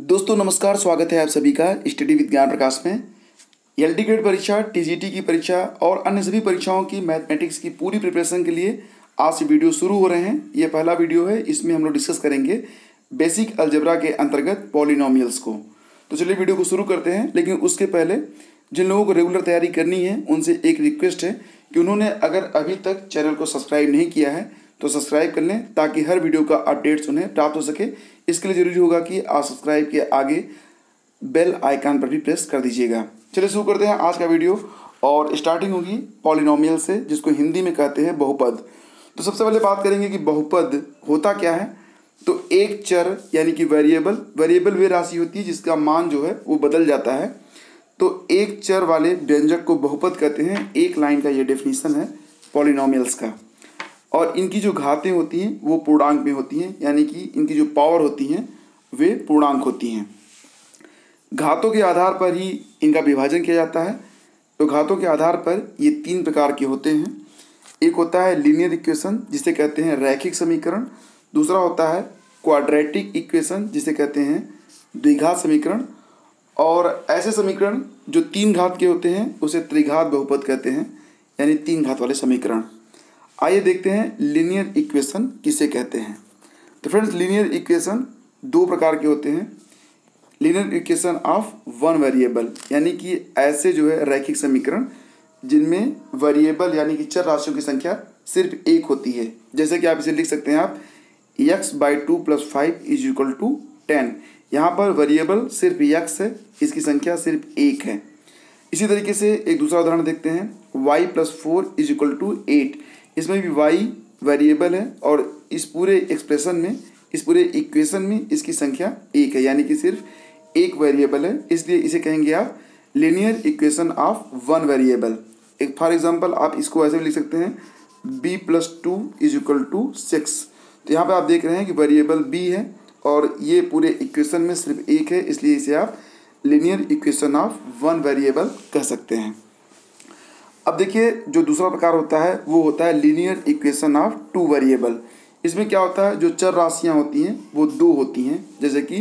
दोस्तों नमस्कार, स्वागत है आप सभी का स्टडी विद ज्ञान प्रकाश में। एलटी ग्रेड परीक्षा, टीजीटी की परीक्षा और अन्य सभी परीक्षाओं की मैथमेटिक्स की पूरी प्रिपरेशन के लिए आज से वीडियो शुरू हो रहे हैं। ये पहला वीडियो है, इसमें हम लोग डिस्कस करेंगे बेसिक अलजेब्रा के अंतर्गत पॉलिनोमियल्स को। तो चलिए वीडियो को शुरू करते हैं। लेकिन उसके पहले जिन लोगों को रेगुलर तैयारी करनी है उनसे एक रिक्वेस्ट है कि उन्होंने अगर अभी तक चैनल को सब्सक्राइब नहीं किया है तो सब्सक्राइब कर लें, ताकि हर वीडियो का अपडेट्स उन्हें प्राप्त हो सके। इसके लिए जरूरी होगा कि आप सब्सक्राइब के आगे बेल आइकन पर भी प्रेस कर दीजिएगा। चलिए शुरू करते हैं आज का वीडियो और स्टार्टिंग होगी पॉलिनोमियल से, जिसको हिंदी में कहते हैं बहुपद। तो सबसे पहले बात करेंगे कि बहुपद होता क्या है। तो एक चर यानी कि वेरिएबल वे राशि होती है जिसका मान जो है वो बदल जाता है। तो एक चर वाले व्यंजक को बहुपद कहते हैं। एक लाइन का ये डेफिनेशन है पॉलिनोमियल्स का। और इनकी जो घातें होती हैं वो पूर्णांक में होती हैं, यानी कि इनकी जो पावर होती हैं वे पूर्णांक होती हैं। घातों के आधार पर ही इनका विभाजन किया जाता है। तो घातों के आधार पर ये तीन प्रकार के होते हैं। एक होता है लीनियर इक्वेशन, जिसे कहते हैं रैखिक समीकरण। दूसरा होता है क्वाड्रेटिक इक्वेशन, जिसे कहते हैं द्विघात समीकरण। और ऐसे समीकरण जो तीन घात के होते हैं उसे त्रिघात बहुपद कहते हैं, यानी तीन घात वाले समीकरण। आइए देखते हैं लीनियर इक्वेशन किसे कहते हैं। तो फ्रेंड्स, लीनियर इक्वेशन दो प्रकार के होते हैं। Linear equation of one variable, यानी कि ऐसे जो है रैखिक समीकरण जिनमें वेरिएबल यानी कि चर राशियों की संख्या सिर्फ एक होती है। जैसे कि आप इसे लिख सकते हैं आप x/2 + 5 = 10। यहाँ पर वेरिएबल सिर्फ x है, इसकी संख्या सिर्फ एक है। इसी तरीके से एक दूसरा उदाहरण देखते हैं y + 4 = 8। इसमें भी y वेरिएबल है और इस पूरे एक्सप्रेशन में, इस पूरे इक्वेशन में इसकी संख्या एक है, यानी कि सिर्फ एक वेरिएबल है। इसलिए इसे कहेंगे आप linear equation of one variable. एक फॉर एग्जांपल आप इसको ऐसे भी लिख सकते हैं b + 2 = 6। तो यहाँ पे आप देख रहे हैं कि वेरिएबल b है और ये पूरे इक्वेशन में सिर्फ एक है, इसलिए इसे आप linear equation of one variable कह सकते हैं। अब देखिए, जो दूसरा प्रकार होता है वो होता है linear equation of two variable. इसमें क्या होता है, जो चर राशियाँ होती हैं वो दो होती हैं। जैसे कि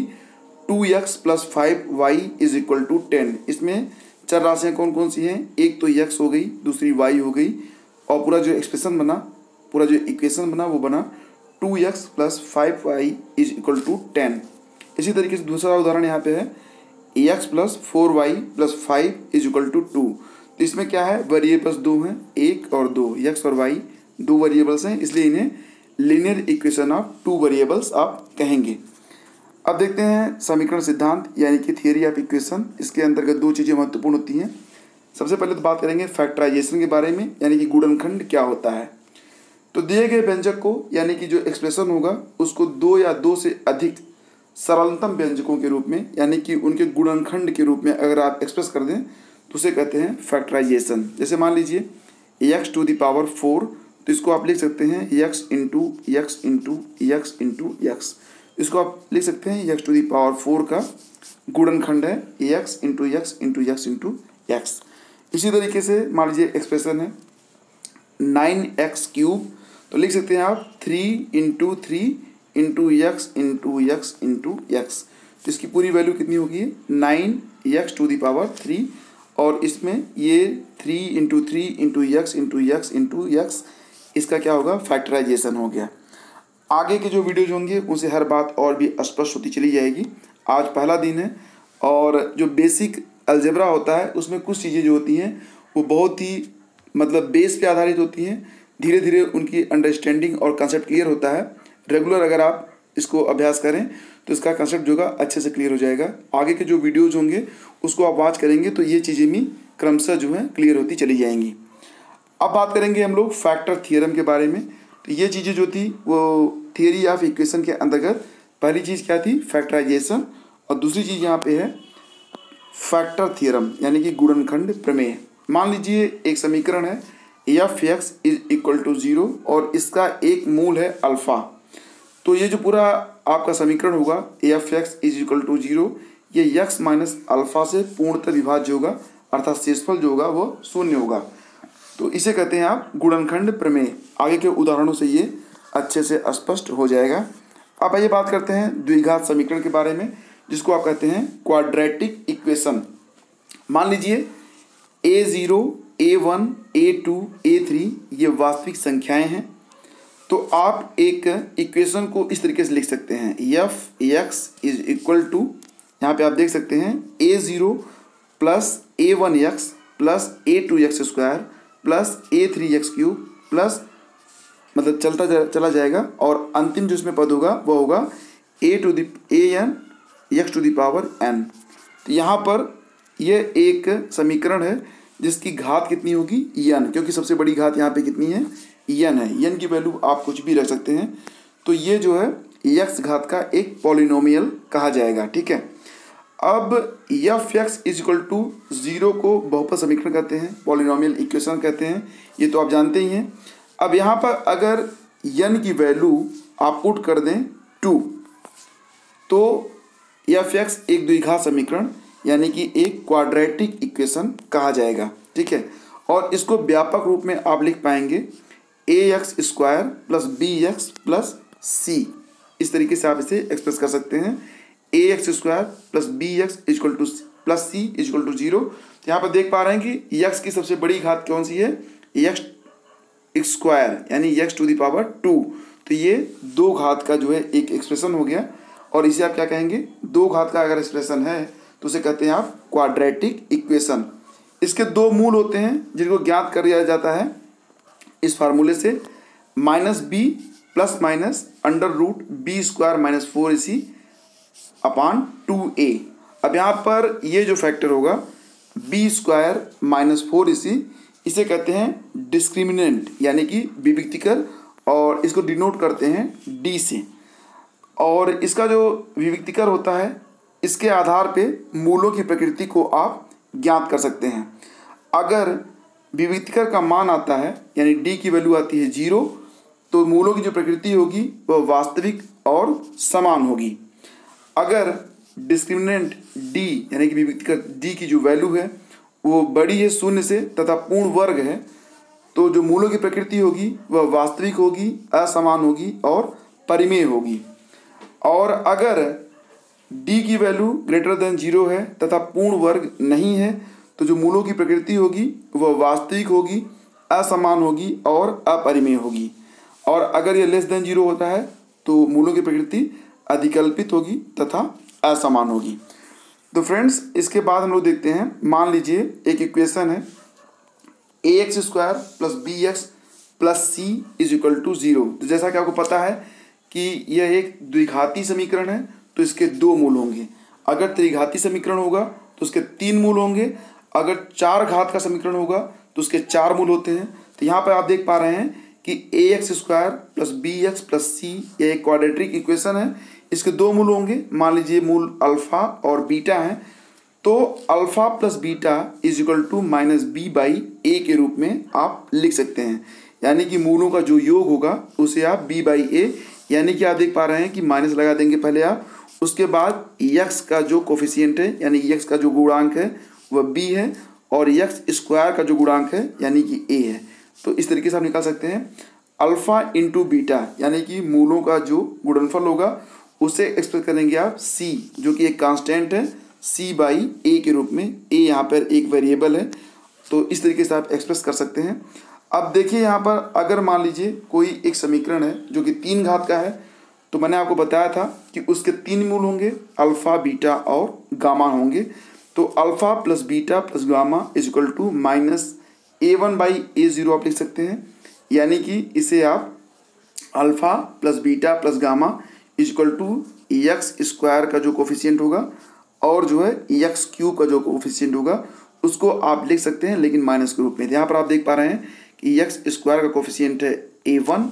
2x + 5y = 10। इसमें चर राशियाँ कौन कौन सी हैं? एक तो x हो गई, दूसरी y हो गई, और पूरा जो एक्सप्रेशन बना, पूरा जो इक्वेशन बना वो बना 2x + 5y = 10। इसी तरीके से दूसरा उदाहरण यहाँ पे है x + 4y + 5 = 2। तो इसमें क्या है, वेरिएबल्स दो हैं, एक और दो, x और y दो वेरिएबल्स हैं, इसलिए इन्हें linear equation of two variables आप कहेंगे। अब देखते हैं समीकरण सिद्धांत, यानी कि थियरी ऑफ इक्वेशन। इसके अंतर्गत दो चीज़ें महत्वपूर्ण होती हैं। सबसे पहले तो बात करेंगे फैक्टराइजेशन के बारे में, यानी कि गुणनखंड क्या होता है। तो दिए गए व्यंजक को, यानी कि जो एक्सप्रेशन होगा उसको दो या दो से अधिक सरलतम व्यंजकों के रूप में, यानी कि उनके गुणनखंड के रूप में अगर आप एक्सप्रेस कर दें तो उसे कहते हैं फैक्टराइजेशन। जैसे मान लीजिए x⁴, तो इसको आप लिख सकते हैं x × x × x × x। इसको आप लिख सकते हैं x⁴ का गुणनखंड है x × x × x × x। इसी तरीके से मान लीजिए एक्सप्रेशन है 9x³, तो लिख सकते हैं आप 3 × 3 × x × x × x। तो इसकी पूरी वैल्यू कितनी होगी? 9x⁴, और इसमें ये 3 × 3 × x × x × x, इसका क्या होगा, फैक्टराइजेशन हो गया। आगे के जो वीडियोज होंगे उनसे हर बात और भी स्पष्ट होती चली जाएगी। आज पहला दिन है और जो बेसिक अलजेब्रा होता है उसमें कुछ चीज़ें जो होती हैं वो बहुत ही बेस पे आधारित होती हैं। धीरे धीरे उनकी अंडरस्टैंडिंग और कंसेप्ट क्लियर होता है। रेगुलर अगर आप इसको अभ्यास करें तो इसका कंसेप्ट जो होगा अच्छे से क्लियर हो जाएगा। आगे के जो वीडियोज होंगे उसको आप वॉच करेंगे तो ये चीज़ें भी क्रमशः जो है क्लियर होती चली जाएंगी। अब बात करेंगे हम लोग फैक्टर थ्योरम के बारे में। तो ये चीज़ें जो थी वो थियरी ऑफ इक्वेशन के अंतर्गत पहली चीज़ क्या थी, फैक्टराइजेशन, और दूसरी चीज़ यहाँ पे है फैक्टर थ्योरम, यानी कि गुणनखंड प्रमेय। मान लीजिए एक समीकरण है f(x) = 0 और इसका एक मूल है अल्फ़ा। तो ये जो पूरा आपका समीकरण होगा f(x) = 0, ये x - अल्फ़ा से पूर्णतः विभाज्य होगा, अर्थात शेषफल जो होगा वो शून्य होगा। तो इसे कहते हैं आप गुणनखंड प्रमेय। आगे के उदाहरणों से ये अच्छे से स्पष्ट हो जाएगा। अब आइए बात करते हैं द्विघात समीकरण के बारे में। जिसको आप कहते हैं क्वाड्रेटिक इक्वेशन। मान लीजिए A0, A1, A2, A3 ये वास्तविक संख्याएं हैं, तो आप एक इक्वेशन को इस तरीके से लिख सकते हैं, F X is equal to, यहाँ पे आप देख सकते हैं A0 plus A1x plus A2x square plus A3x cube plus, मतलब चला जाएगा, और अंतिम जो इसमें पद होगा वह होगा AN x to the power n। तो यहाँ पर यह एक समीकरण है जिसकी घात कितनी होगी n, क्योंकि सबसे बड़ी घात यहाँ पे कितनी है n है। n की वैल्यू आप कुछ भी रख सकते हैं। तो ये जो है x घात का एक पॉलिनोमियल कहा जाएगा, ठीक है। अब F X is equal to 0 को बहुपद समीकरण कहते हैं, पॉलिनोमियल इक्वेशन कहते हैं, ये तो आप जानते ही हैं। अब यहाँ पर अगर n की वैल्यू आप पुट कर दें 2, तो एफ एक्स एक द्विघात समीकरण यानी कि एक क्वाड्रेटिक इक्वेशन कहा जाएगा, ठीक है। और इसको व्यापक रूप में आप लिख पाएंगे ax square plus bx plus c, इस तरीके से आप इसे एक्सप्रेस कर सकते हैं। ax square plus bx equal to plus c equal to 0। तो यहाँ पर देख पा रहे हैं कि x की सबसे बड़ी घात कौन सी है, x स्क्वायर यानी x टू द पावर 2। तो ये दो घात का जो है एक एक्सप्रेशन हो गया, और इसे आप क्या कहेंगे, दो घात का अगर एक्सप्रेशन है तो उसे कहते हैं आप क्वाड्रेटिक इक्वेशन। इसके दो मूल होते हैं जिनको ज्ञात कर दिया जाता है इस फार्मूले से, -b plus minus under root B square minus 4ac upon 2a। अब यहाँ पर ये जो फैक्टर होगा बी स्क्वायर माइनस 4ac, इसे कहते हैं डिस्क्रिमिनेंट यानी कि विविक्तिकर, और इसको डिनोट करते हैं d से। और इसका जो विविक्तिकर होता है इसके आधार पे मूलों की प्रकृति को आप ज्ञात कर सकते हैं। अगर विविक्तिकर का मान आता है यानी d की वैल्यू आती है 0, तो मूलों की जो प्रकृति होगी वह वास्तविक और समान होगी। अगर डिस्क्रिमिनेंट d यानी कि विविक्तिकर d की जो वैल्यू है वो बड़ी है 0 से तथा पूर्ण वर्ग है, तो जो मूलों की प्रकृति होगी वह वास्तविक होगी, असमान होगी और परिमेय होगी। और अगर d की वैल्यू ग्रेटर देन 0 है तथा पूर्ण वर्ग नहीं है, तो जो मूलों की प्रकृति होगी वह वास्तविक होगी, असमान होगी और अपरिमेय होगी। और अगर यह लेस देन 0 होता है तो मूलों की प्रकृति अधिकल्पित होगी तथा असमान होगी। तो फ्रेंड्स, इसके बाद हम लोग देखते हैं, मान लीजिए एक इक्वेशन है ax square plus bx plus c is equal to 0। तो जैसा कि आपको पता है कि यह एक द्विघाती समीकरण है, तो इसके दो मूल होंगे। अगर त्रिघाती समीकरण होगा तो उसके 3 मूल होंगे, अगर 4 घात का समीकरण होगा तो उसके 4 मूल होते हैं। तो यहाँ पर आप देख पा रहे हैं कि ax square plus bx plus c ये एक क्वाड्रेटिक इक्वेशन है, इसके 2 मूल होंगे। मान लीजिए मूल अल्फ़ा और बीटा हैं, तो alpha plus beta is equal to minus B by A के रूप में आप लिख सकते हैं, यानी कि मूलों का जो योग होगा उसे आप बी बाई ए, यानी कि आप देख पा रहे हैं कि माइनस लगा देंगे पहले आप, उसके बाद x का जो कोफिशिएंट है यानी x का जो गुणांक है वह b है, और x स्क्वायर का जो गुणांक है यानी कि a है। तो इस तरीके से आप निकाल सकते हैं अल्फ़ा इंटू बीटा, यानी कि मूलों का जो गुणनफल होगा उसे एक्सप्रेस करेंगे आप c, जो कि एक कांस्टेंट है, c बाई ए के रूप में। a यहाँ पर एक वेरिएबल है, तो इस तरीके से आप एक्सप्रेस कर सकते हैं। अब देखिए यहाँ पर अगर मान लीजिए कोई एक समीकरण है जो कि 3 घात का है, तो मैंने आपको बताया था कि उसके 3 मूल होंगे, अल्फ़ा बीटा और गामा होंगे। तो alpha plus beta plus gamma is equal to minus a1 by a0 आप लिख सकते हैं, यानी कि इसे आप alpha plus beta plus gamma is equal to X square का जो कोफिशिएंट होगा और जो है एक्स क्यूब का जो कोफिशिएंट होगा उसको आप लिख सकते हैं, लेकिन माइनस के रूप में। यहाँ पर आप देख पा रहे हैं कि एक्स स्क्वायर का कोफिशिएंट है a1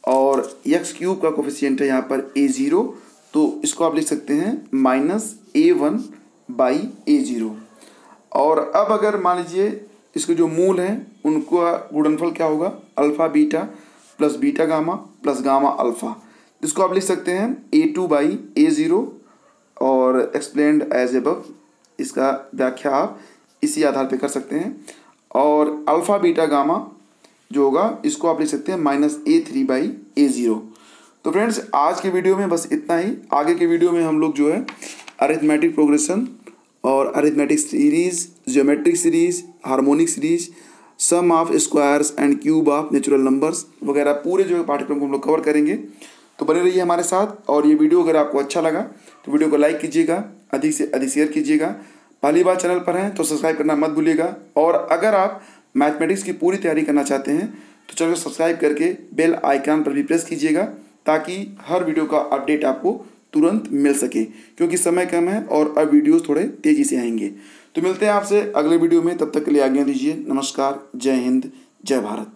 और एक्स क्यूब का कोफिशिएंट है यहाँ पर a0, तो इसको आप लिख सकते हैं माइनस a1 बाई a0। और अब अगर मान लीजिए इसके जो मूल हैं उनका गुणनफल क्या होगा, alpha beta plus beta gamma plus gamma alpha, इसको आप लिख सकते हैं a2 बाई a0 और एक्सप्लेन्ड एज एबव। इसका व्याख्या आप इसी आधार पे कर सकते हैं। और अल्फ़ा बीटा गामा जो होगा इसको आप लिख सकते हैं माइनस a3 बाई a0। तो फ्रेंड्स, आज के वीडियो में बस इतना ही। आगे के वीडियो में हम लोग जो है अरिथमेटिक प्रोग्रेशन और arithmetic series, geometric series, harmonic series, sum of squares and cube of natural numbers वगैरह पूरे जो पाठ्यक्रम को हम लोग कवर करेंगे। तो बने रहिए हमारे साथ। और ये वीडियो अगर आपको अच्छा लगा तो वीडियो को लाइक कीजिएगा, अधिक से अधिक शेयर कीजिएगा। पहली बार चैनल पर हैं तो सब्सक्राइब करना मत भूलिएगा। और अगर आप मैथमेटिक्स की पूरी तैयारी करना चाहते हैं तो चैनल को सब्सक्राइब करके बेल आइकन पर भी प्रेस कीजिएगा, ताकि हर वीडियो का अपडेट आपको तुरंत मिल सके, क्योंकि समय कम है और अब वीडियोस थोड़े तेज़ी से आएंगे। तो मिलते हैं आपसे अगले वीडियो में, तब तक के लिए आज्ञा दीजिए। नमस्कार, जय हिंद, जय भारत।